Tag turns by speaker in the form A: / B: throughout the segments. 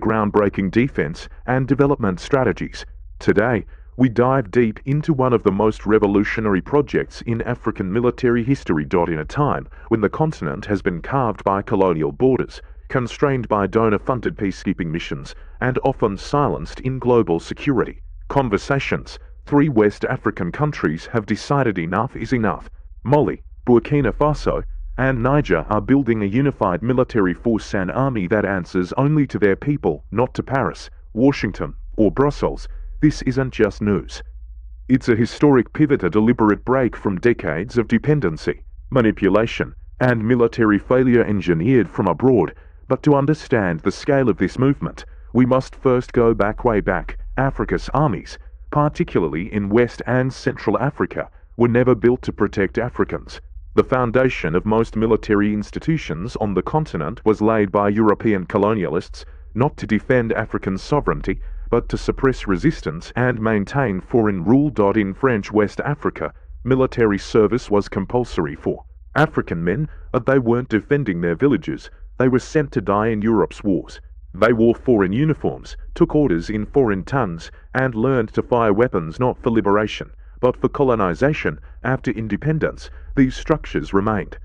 A: groundbreaking defense and development strategies. Today, we dive deep into one of the most revolutionary projects in African military history. In a time when the continent has been carved by colonial borders, constrained by donor-funded peacekeeping missions, and often silenced in global security conversations, three West African countries have decided enough is enough. Mali, Burkina Faso, and Niger are building a unified military force and army that answers only to their people, not to Paris, Washington, or Brussels. This isn't just news. It's a historic pivot, a deliberate break from decades of dependency, manipulation, and military failure engineered from abroad. But to understand the scale of this movement, we must first go way back. Africa's armies, particularly in West and Central Africa, were never built to protect Africans. The foundation of most military institutions on the continent was laid by European colonialists, not to defend African sovereignty, but to suppress resistance and maintain foreign rule. In French West Africa, military service was compulsory for African men, but they weren't defending their villages. They were sent to die in Europe's wars. They wore foreign uniforms, took orders in foreign tongues, and learned to fire weapons not for liberation, but for colonization. After independence, these structures remained.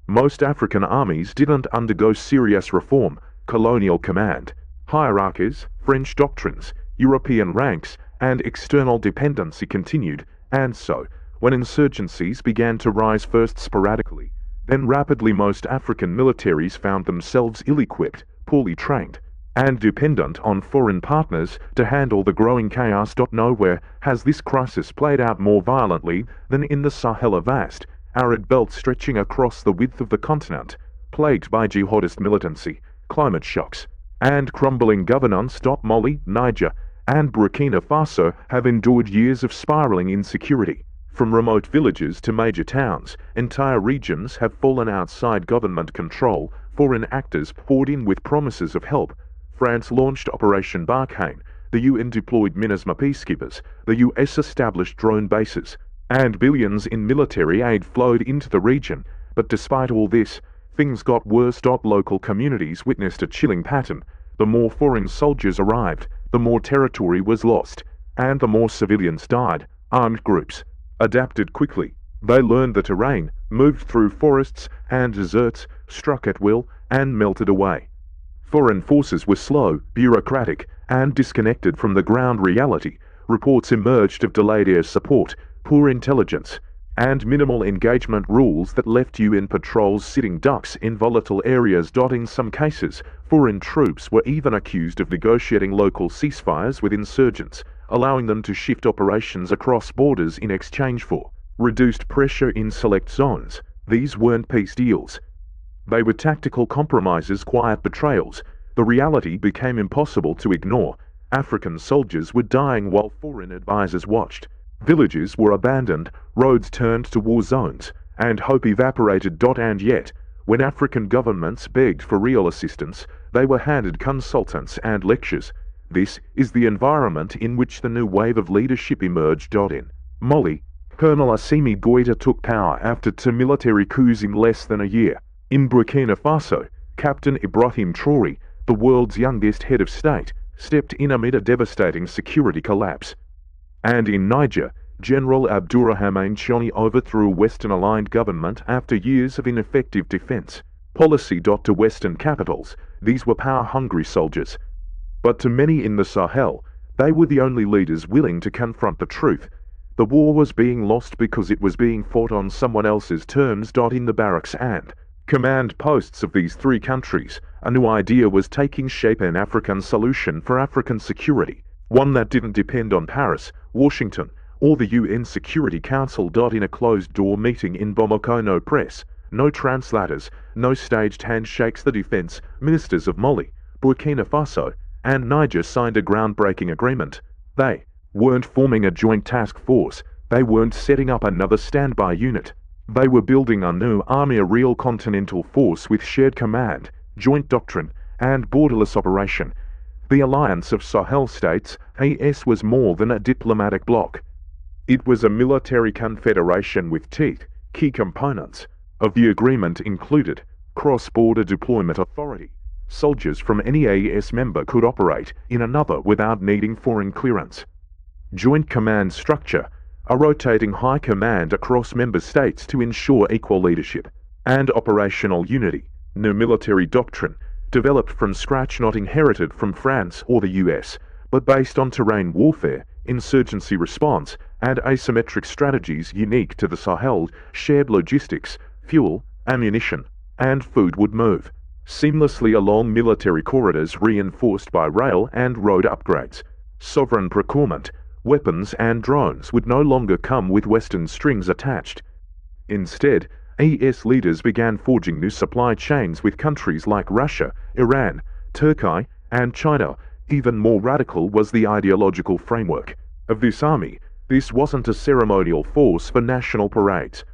A: Most African armies didn't undergo serious reform. Colonial command, hierarchies, French doctrines, European ranks, and external dependency continued, and so, when insurgencies began to rise first sporadically, then rapidly, most African militaries found themselves ill-equipped, poorly trained, and dependent on foreign partners to handle the growing chaos. Nowhere has this crisis played out more violently than in the Sahel, a vast, arid belt stretching across the width of the continent, plagued by jihadist militancy, climate shocks, and crumbling governance. Mali, Niger, and Burkina Faso have endured years of spiraling insecurity. From remote villages to major towns, entire regions have fallen outside government control. Foreign actors poured in with promises of help. France launched Operation Barkhane, the UN deployed MINUSMA peacekeepers, the US established drone bases, and billions in military aid flowed into the region. But despite all this, things got worse. Local communities witnessed a chilling pattern. The more foreign soldiers arrived, the more territory was lost, and the more civilians died. Armed groups adapted quickly. They learned the terrain, moved through forests and deserts, struck at will, and melted away. Foreign forces were slow, bureaucratic, and disconnected from the ground reality. Reports emerged of delayed air support, poor intelligence, and minimal engagement. Rules that left UN patrols sitting ducks in volatile areas. In some cases, foreign troops were even accused of negotiating local ceasefires with insurgents, allowing them to shift operations across borders in exchange for reduced pressure in select zones. These weren't peace deals. They were tactical compromises, quiet betrayals. The reality became impossible to ignore. African soldiers were dying while foreign advisors watched. Villages were abandoned, roads turned to war zones, and hope evaporated. And yet, when African governments begged for real assistance, they were handed consultants and lectures. This is the environment in which the new wave of leadership emerged. In Mali, Colonel Assimi Goïta took power after 2 military coups in less than a year. In Burkina Faso, Captain Ibrahim Traoré, the world's youngest head of state, stepped in amid a devastating security collapse. And in Niger, General Abdourahmane Tiani overthrew a Western-aligned government after years of ineffective defense policy. To Western capitals, these were power-hungry soldiers. But to many in the Sahel, they were the only leaders willing to confront the truth. The war was being lost because it was being fought on someone else's terms. In the barracks and command posts of these 3 countries, a new idea was taking shape: an African solution for African security, one that didn't depend on Paris, Washington, or the UN Security Council. In a closed-door meeting in Bamako, no press, no translators, no staged handshakes, the defense ministers of Mali, Burkina Faso, and Niger signed a groundbreaking agreement. They weren't forming a joint task force. They weren't setting up another standby unit. They were building a new army, a real continental force with shared command, joint doctrine, and borderless operation. The alliance of Sahel states, AES, was more than a diplomatic bloc. It was a military confederation with teeth. Key components of the agreement included cross-border deployment authority, Soldiers from any AES member could operate in another without needing foreign clearance. Joint command structure, a rotating high command across member states to ensure equal leadership. And operational unity, no military doctrine, developed from scratch, not inherited from France or the US, but based on terrain warfare, insurgency response, and asymmetric strategies unique to the Sahel. Shared logistics, fuel, ammunition, and food would move seamlessly along military corridors reinforced by rail and road upgrades. Sovereign procurement, weapons and drones would no longer come with Western strings attached. Instead, AES leaders began forging new supply chains with countries like Russia, Iran, Turkey, and China. Even more radical was the ideological framework of this army. This wasn't a ceremonial force for national parades.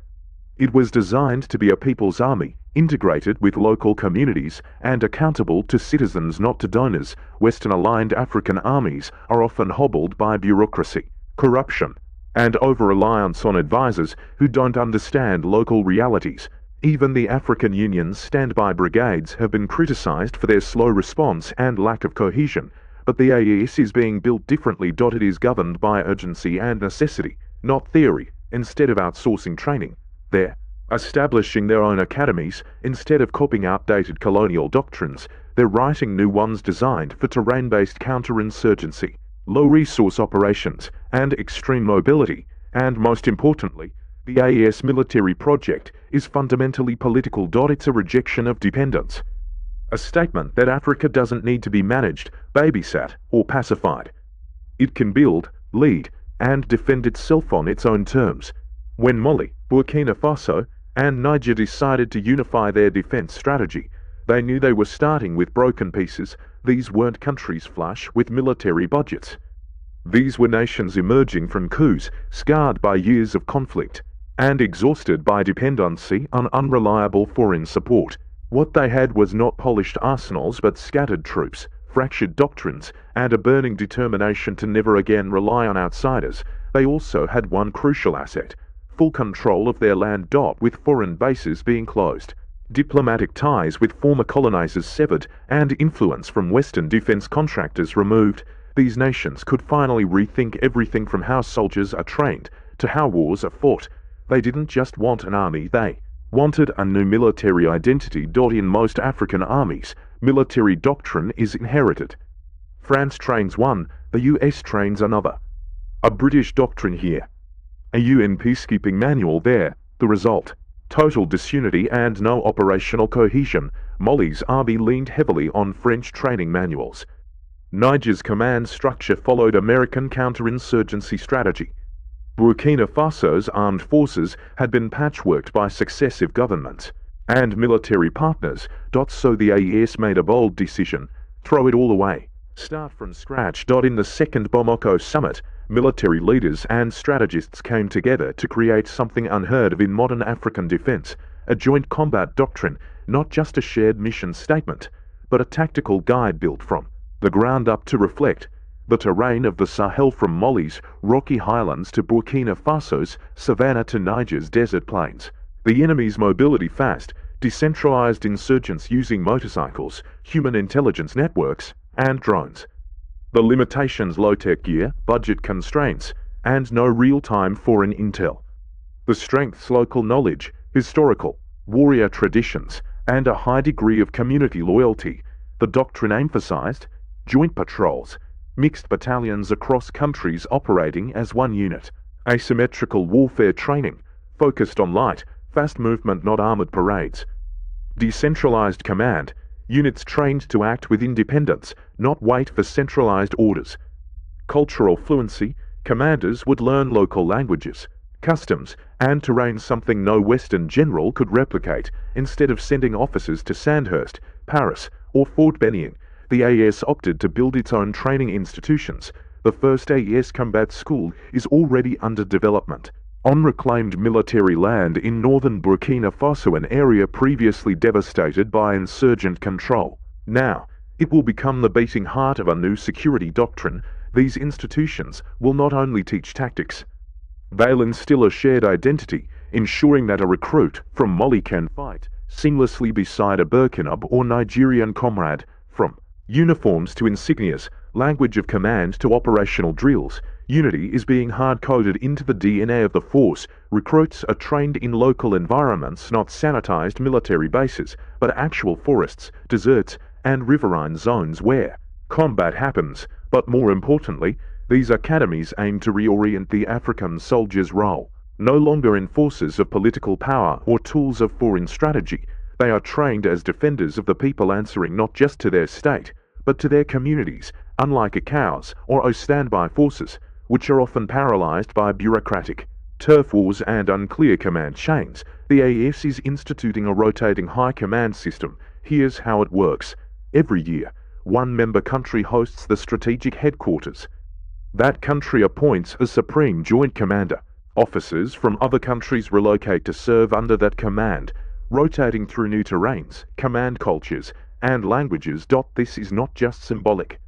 A: It was designed to be a people's army, integrated with local communities and accountable to citizens, not to donors. Western-aligned African armies are often hobbled by bureaucracy, corruption, and over-reliance on advisors who don't understand local realities. Even the African Union's standby brigades have been criticized for their slow response and lack of cohesion, but the AES is being built differently. It is governed by urgency and necessity, not theory. Instead of outsourcing training, they're establishing their own academies. Instead of copying outdated colonial doctrines, they're writing new ones designed for terrain-based counterinsurgency, low-resource operations, and extreme mobility. And most importantly, the AES military project is fundamentally political. It's a rejection of dependence. A statement that Africa doesn't need to be managed, babysat, or pacified. It can build, lead, and defend itself on its own terms. When Mali, Burkina Faso, and Niger decided to unify their defense strategy, they knew they were starting with broken pieces. These weren't countries flush with military budgets. These were nations emerging from coups, scarred by years of conflict, and exhausted by dependency on unreliable foreign support. What they had was not polished arsenals but scattered troops, fractured doctrines, and a burning determination to never again rely on outsiders. They also had one crucial asset: full control of their land. With foreign bases being closed, diplomatic ties with former colonizers severed, and influence from Western defense contractors removed, these nations could finally rethink everything from how soldiers are trained to how wars are fought. They didn't just want an army, they wanted a new military identity. In most African armies, military doctrine is inherited. France trains one, the US trains another. A British doctrine here, a UN peacekeeping manual there. The result: total disunity and no operational cohesion. Mali's army leaned heavily on French training manuals. Niger's command structure followed American counterinsurgency strategy. Burkina Faso's armed forces had been patchworked by successive governments and military partners. So the AES made a bold decision: throw it all away. Start from scratch. In the second Bamako summit, military leaders and strategists came together to create something unheard of in modern African defense: a joint combat doctrine, not just a shared mission statement, but a tactical guide built from the ground up to reflect the terrain of the Sahel, from Mali's rocky highlands to Burkina Faso's savanna to Niger's desert plains. The enemy's mobility fast, decentralized insurgents using motorcycles, human intelligence networks, and drones. The limitations: low-tech gear, budget constraints, and no real-time foreign intel. The strengths: local knowledge, historical, warrior traditions, and a high degree of community loyalty. The doctrine emphasized joint patrols, mixed battalions across countries operating as one unit. Asymmetrical warfare training, focused on light, fast movement, not armored parades. Decentralized command, units trained to act with independence, not wait for centralized orders. Cultural fluency, commanders would learn local languages, customs, and terrain, something no Western general could replicate. Instead of sending officers to Sandhurst, Paris, or Fort Benning, the AES opted to build its own training institutions. The first AES combat school is already under development on reclaimed military land in northern Burkina Faso, an area previously devastated by insurgent control. Now, it will become the beating heart of a new security doctrine. These institutions will not only teach tactics, they'll instill a shared identity, ensuring that a recruit from Mali can fight seamlessly beside a Burkina or Nigerian comrade. From uniforms to insignias, language of command to operational drills, unity is being hard-coded into the DNA of the force. Recruits are trained in local environments, not sanitized military bases, but actual forests, deserts, and riverine zones where combat happens. But more importantly, these academies aim to reorient the African soldier's role. No longer enforcers of political power or tools of foreign strategy, they are trained as defenders of the people, answering not just to their state, but to their communities, unlike Coups or standby forces, which are often paralyzed by bureaucratic turf wars and unclear command chains. The AES is instituting a rotating high command system. Here's how it works. Every year, one member country hosts the strategic headquarters. That country appoints a supreme joint commander. Officers from other countries relocate to serve under that command, rotating through new terrains, command cultures, and languages. This is not just symbolic.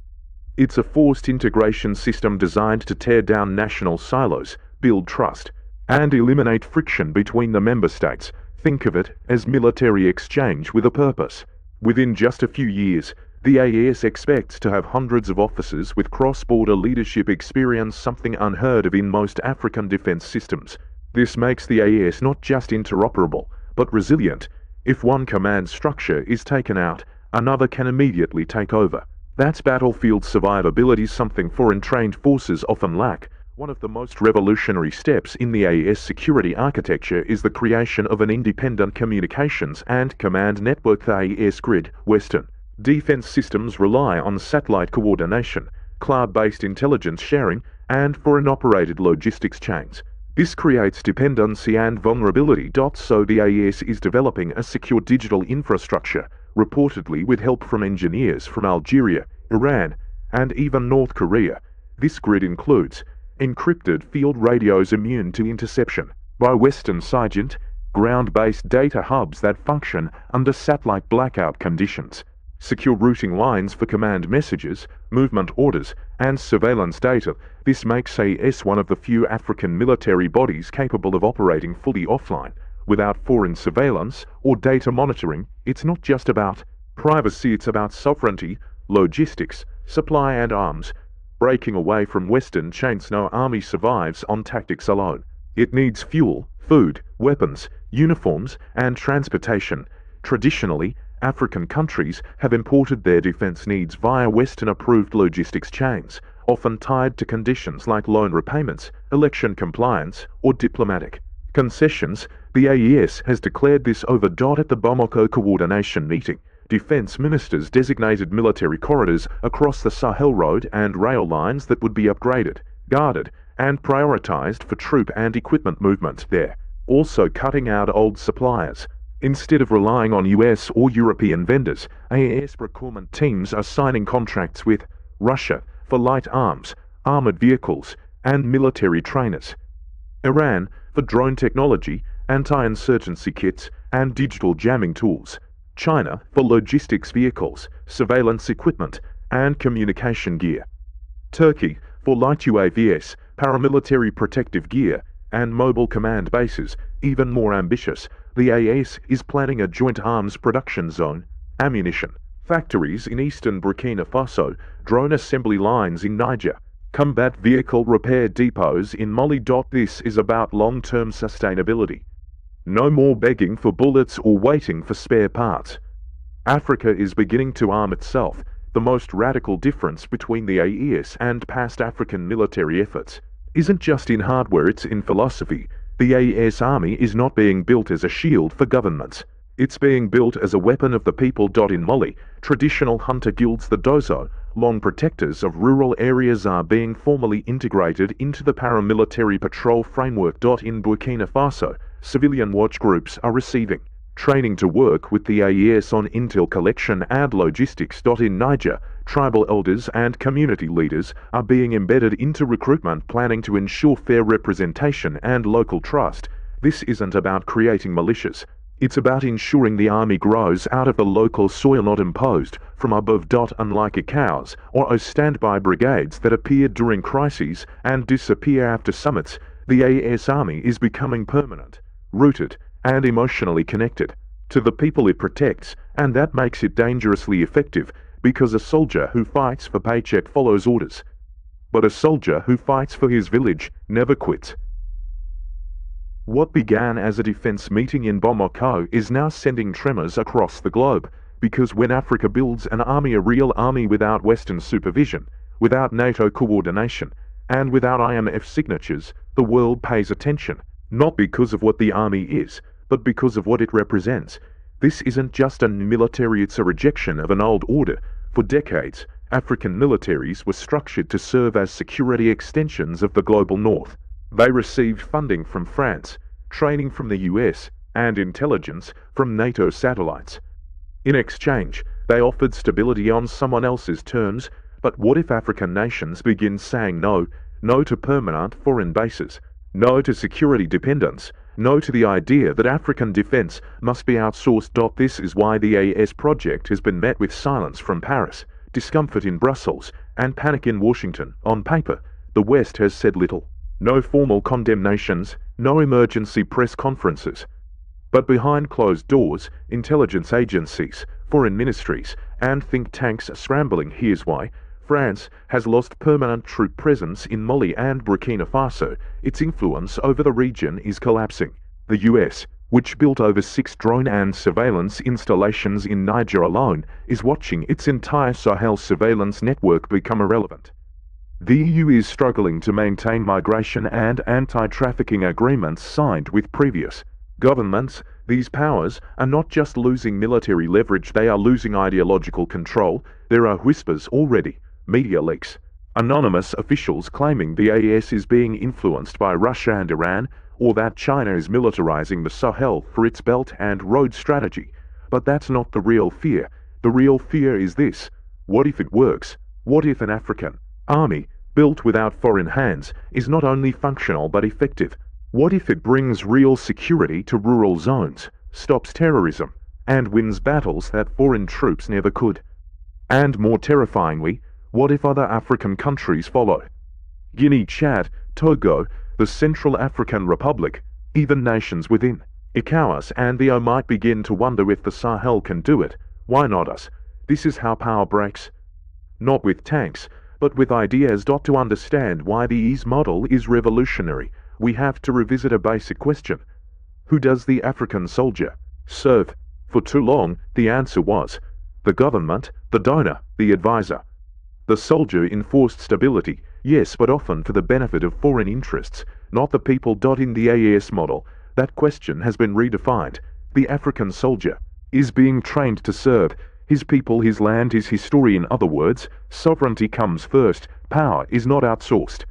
A: It's a forced integration system designed to tear down national silos, build trust, and eliminate friction between the member states. Think of it as military exchange with a purpose. Within just a few years, the AES expects to have hundreds of officers with cross-border leadership experience, something unheard of in most African defense systems. This makes the AES not just interoperable, but resilient. If one command structure is taken out, another can immediately take over. That's battlefield survivability, something foreign trained forces often lack. One of the most revolutionary steps in the AES security architecture is the creation of an independent communications and command network, the AES grid. Western defense systems rely on satellite coordination, cloud-based intelligence sharing, and foreign-operated logistics chains. This creates dependency and vulnerability. So the AES is developing a secure digital infrastructure, reportedly with help from engineers from Algeria, Iran, and even North Korea. This grid includes encrypted field radios immune to interception by Western SIGINT, ground-based data hubs that function under satellite blackout conditions, secure routing lines for command messages, movement orders, and surveillance data. This makes AES one of the few African military bodies capable of operating fully offline, without foreign surveillance or data monitoring. It's not just about privacy, it's about sovereignty, logistics, supply and arms. Breaking away from Western chains, no army survives on tactics alone. It needs fuel, food, weapons, uniforms, and transportation. Traditionally, African countries have imported their defense needs via Western-approved logistics chains, often tied to conditions like loan repayments, election compliance, or diplomatic concessions. The AES has declared this over. At the Bamako coordination meeting, defense ministers designated military corridors across the Sahel road and rail lines that would be upgraded, guarded, and prioritized for troop and equipment movement there, also cutting out old suppliers. Instead of relying on US or European vendors, AES procurement teams are signing contracts with Russia for light arms, armored vehicles, and military trainers, Iran for drone technology, anti-insurgency kits, and digital jamming tools, China for logistics vehicles, surveillance equipment, and communication gear, Turkey for light UAVs, paramilitary protective gear, and mobile command bases. Even more ambitious, the AES is planning a joint arms production zone, ammunition factories in eastern Burkina Faso, drone assembly lines in Niger, combat vehicle repair depots in Mali. This is about long-term sustainability. No more begging for bullets or waiting for spare parts. Africa is beginning to arm itself, the most radical difference between the AES and past African military efforts isn't just in hardware, it's in philosophy. The AES army is not being built as a shield for governments. It's being built as a weapon of the people. In Mali, traditional hunter guilds, the Dozo, long protectors of rural areas, are being formally integrated into the paramilitary patrol framework. In Burkina Faso, civilian watch groups are receiving training to work with the AES on intel collection and logistics. In Niger, tribal elders and community leaders are being embedded into recruitment planning to ensure fair representation and local trust. This isn't about creating militias. It's about ensuring the army grows out of the local soil, not imposed from above. Unlike Coups or standby brigades that appear during crises and disappear after summits, the AES army is becoming permanent, rooted, and emotionally connected. to the people it protects, and that makes it dangerously effective, because a soldier who fights for paycheck follows orders. But a soldier who fights for his village never quits. What began as a defense meeting in Bamako is now sending tremors across the globe, because when Africa builds an army, a real army without Western supervision, without NATO coordination, and without IMF signatures, the world pays attention, not because of what the army is, but because of what it represents. This isn't just a military, it's a rejection of an old order. For decades, African militaries were structured to serve as security extensions of the global north. They received funding from France, training from the US, and intelligence from NATO satellites. In exchange, they offered stability on someone else's terms. But what if African nations begin saying no? No to permanent foreign bases, no to security dependence, no to the idea that African defense must be outsourced. This is why the AES project has been met with silence from Paris, discomfort in Brussels, and panic in Washington. On paper, the West has said little. No formal condemnations, no emergency press conferences. But behind closed doors, intelligence agencies, foreign ministries, and think tanks are scrambling. Here's why. France has lost permanent troop presence in Mali and Burkina Faso. Its influence over the region is collapsing. The US, which built over 6 drone and surveillance installations in Niger alone, is watching its entire Sahel surveillance network become irrelevant. The EU is struggling to maintain migration and anti-trafficking agreements signed with previous governments. These powers are not just losing military leverage, they are losing ideological control. There are whispers already, media leaks, anonymous officials claiming the AES is being influenced by Russia and Iran, or that China is militarizing the Sahel for its Belt and Road strategy. But that's not the real fear. The real fear is this: what if it works? What if an African army, built without foreign hands, is not only functional but effective? What if it brings real security to rural zones, stops terrorism, and wins battles that foreign troops never could? And more terrifyingly, what if other African countries follow? Guinea, Chad, Togo, the Central African Republic, even nations within ECOWAS and the O might begin to wonder if the Sahel can do it. Why not us? This is how power breaks. Not with tanks, but with ideas. To understand why the AES model is revolutionary, we have to revisit a basic question. Who does the African soldier serve? For too long, the answer was the government, the donor, the advisor. The soldier enforced stability, yes, but often for the benefit of foreign interests, not the people. In the AES model, that question has been redefined. The African soldier is being trained to serve his people, his land, his history. In other words, sovereignty comes first. Power is not outsourced.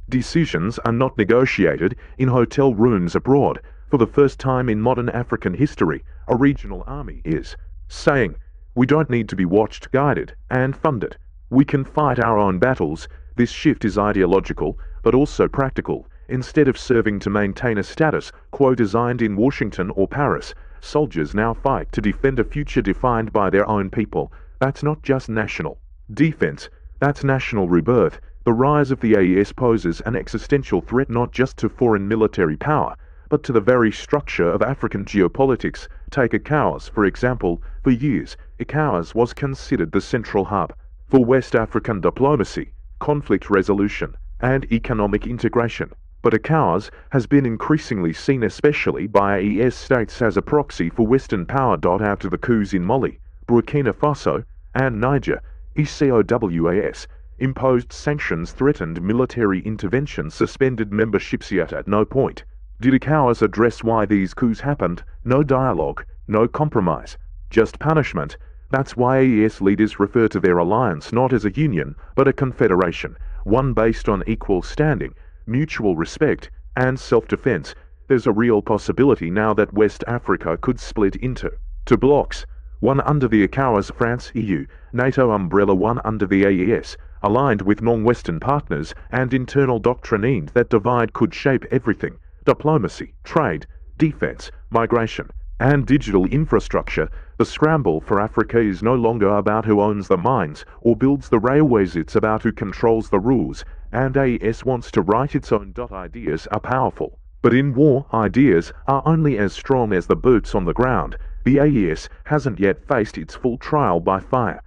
A: Decisions are not negotiated in hotel rooms abroad. For the first time in modern African history, a regional army is saying, we don't need to be watched, guided, and funded. We can fight our own battles. This shift is ideological, but also practical. Instead of serving to maintain a status quo designed in Washington or Paris, soldiers now fight to defend a future defined by their own people. That's not just national defense, that's national rebirth. The rise of the AES poses an existential threat not just to foreign military power, but to the very structure of African geopolitics. Take ECOWAS, for example. For years, ECOWAS was considered the central hub for West African diplomacy, conflict resolution, and economic integration. But ECOWAS has been increasingly seen, especially by AES states, as a proxy for Western power. After the coups in Mali, Burkina Faso, and Niger, ECOWAS imposed sanctions, threatened military intervention, suspended memberships. Yet at no point did ECOWAS address why these coups happened. No dialogue, no compromise, just punishment. That's why AES leaders refer to their alliance not as a union, but a confederation, one based on equal standing, mutual respect, and self-defense. There's a real possibility now that West Africa could split into two blocks, one under the ECOWAS France EU, NATO umbrella, one under the AES, aligned with non-Western partners, and internal doctrine that divide could shape everything: diplomacy, trade, defense, migration, and digital infrastructure. The scramble for Africa is no longer about who owns the mines or builds the railways, it's about who controls the rules, and AES wants to write its own. Ideas are powerful, but in war, ideas are only as strong as the boots on the ground. the AES hasn't yet faced its full trial by fire.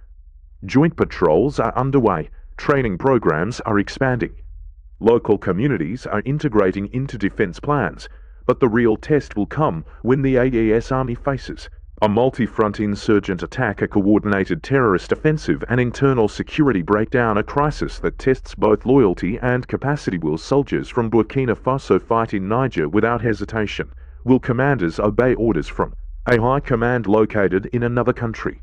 A: Joint patrols are underway, training programs are expanding. Local communities are integrating into defense plans, but the real test will come when the AES army faces a multi-front insurgent attack, a coordinated terrorist offensive, an internal security breakdown, a crisis that tests both loyalty and capacity. Will soldiers from Burkina Faso fight in Niger without hesitation? Will commanders obey orders from a high command located in another country?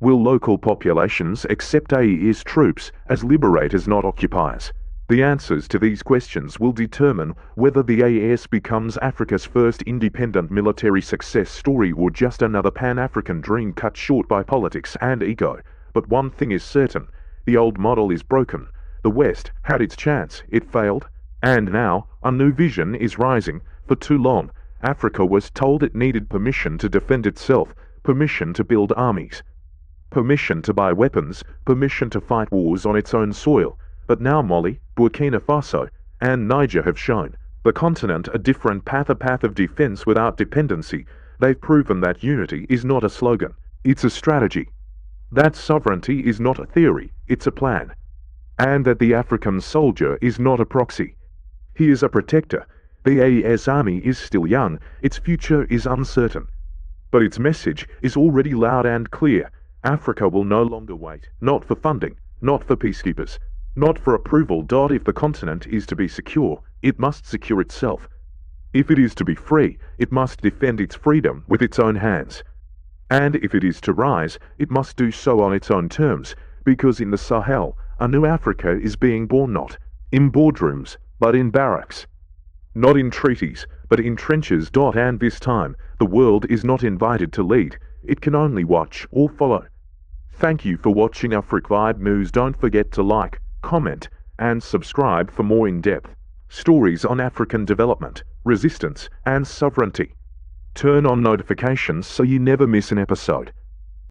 A: Will local populations accept AES troops as liberators, not occupiers? The answers to these questions will determine whether the AES becomes Africa's first independent military success story or just another Pan-African dream cut short by politics and ego. But one thing is certain, the old model is broken. The West had its chance, it failed, and now a new vision is rising. For too long, Africa was told it needed permission to defend itself, permission to build armies, permission to buy weapons, permission to fight wars on its own soil. But now Mali, Burkina Faso, and Niger have shown the continent a different path, a path of defense without dependency. They've proven that unity is not a slogan, it's a strategy. That sovereignty is not a theory, it's a plan. And that the African soldier is not a proxy. He is a protector. The AES army is still young, its future is uncertain. But its message is already loud and clear. Africa will no longer wait, not for funding, not for peacekeepers, not for approval. If the continent is to be secure, it must secure itself. If it is to be free, it must defend its freedom with its own hands. And if it is to rise, it must do so on its own terms, because in the Sahel, a new Africa is being born, not in boardrooms, but in barracks. Not in treaties, but in trenches. And this time, the world is not invited to lead, it can only watch or follow. Thank you for watching Africa Vibe News. Don't forget to like, comment, and subscribe for more in-depth stories on African development, resistance, and sovereignty. Turn on notifications so you never miss an episode.